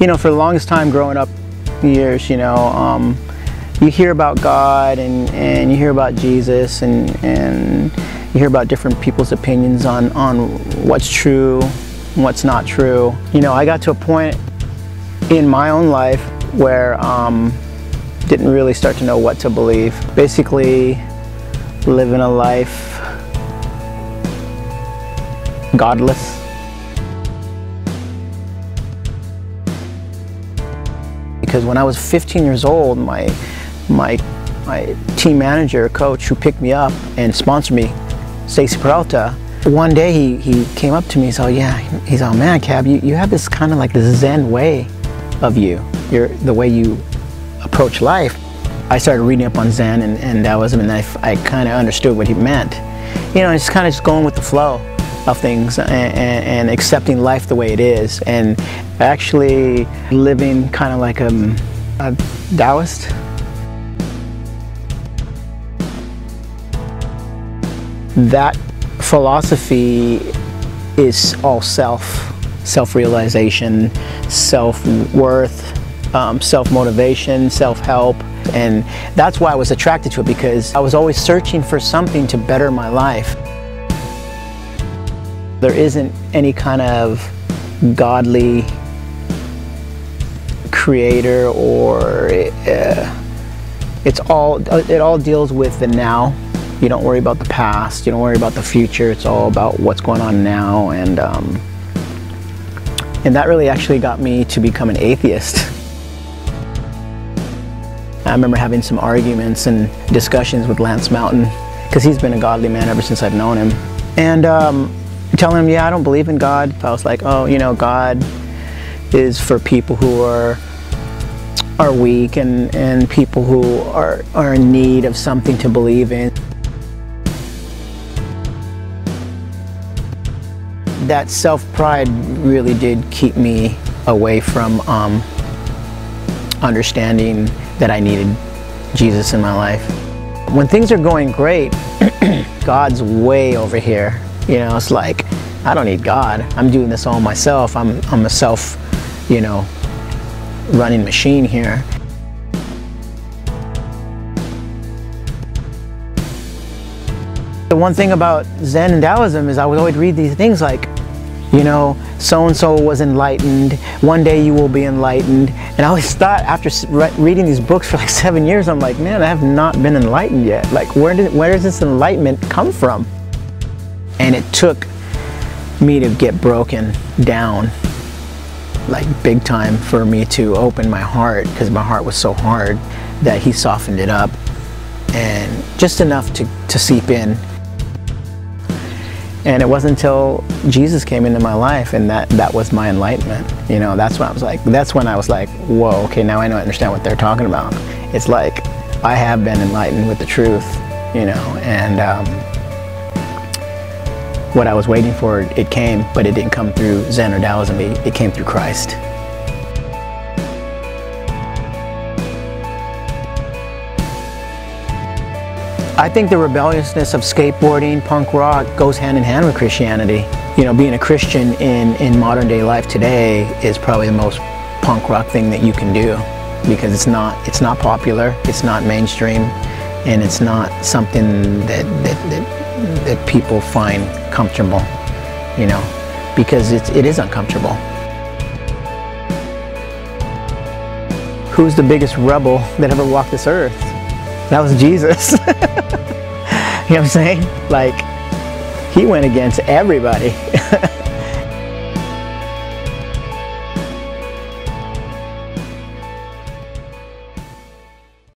You know, for the longest time growing up years, you know, you hear about God and you hear about Jesus and you hear about different people's opinions on what's true and what's not true. You know, I got to a point in my own life where didn't really start to know what to believe. Basically living a life godless. Because when I was 15 years old, my team manager, coach, who picked me up and sponsored me, Powell Peralta, one day he came up to me and said, oh yeah, he's all, man, Cab, you have this kind of like this Zen way of you. The way you approach life. I started reading up on Zen and Taoism, and I kind of understood what he meant. You know, it's kind of just going with the flow of things and accepting life the way it is, and actually living kind of like a Taoist. That philosophy is all self-realization, self-worth, self-motivation, self-help, and that's why I was attracted to it, because I was always searching for something to better my life. There isn't any kind of godly creator, or it all deals with the now. You don't worry about the past, you don't worry about the future, it's all about what's going on now, and that really actually got me to become an atheist. I remember having some arguments and discussions with Lance Mountain, because he's been a godly man ever since I've known him, and telling him, yeah, I don't believe in God. I was like, oh, you know, God is for people who are weak and people who are in need of something to believe in. That self-pride really did keep me away from understanding that I needed Jesus in my life. When things are going great, God's way over here. You know, it's like, I don't need God. I'm doing this all myself. I'm a self, you know, running machine here. The one thing about Zen and Taoism is I would always read these things like, you know, so-and-so was enlightened, one day you will be enlightened. And I always thought, after reading these books for like 7 years, I'm like, man, I have not been enlightened yet. Like, where does this enlightenment come from? And it took me to get broken down, like big time, for me to open my heart, because my heart was so hard that he softened it up, and just enough to seep in. And it wasn't until Jesus came into my life, and that was my enlightenment. You know, that's when I was like, whoa, okay, now I understand what they're talking about. It's like, I have been enlightened with the truth, you know, and what I was waiting for, it came, but it didn't come through Zen or Taoism, it came through Christ. I think the rebelliousness of skateboarding, punk rock, goes hand in hand with Christianity. You know, being a Christian in modern day life today is probably the most punk rock thing that you can do, because it's not popular, it's not mainstream, and it's not something that people find comfortable, you know, because it is uncomfortable. Who's the biggest rebel that ever walked this earth? That was Jesus. You know what I'm saying? Like, he went against everybody.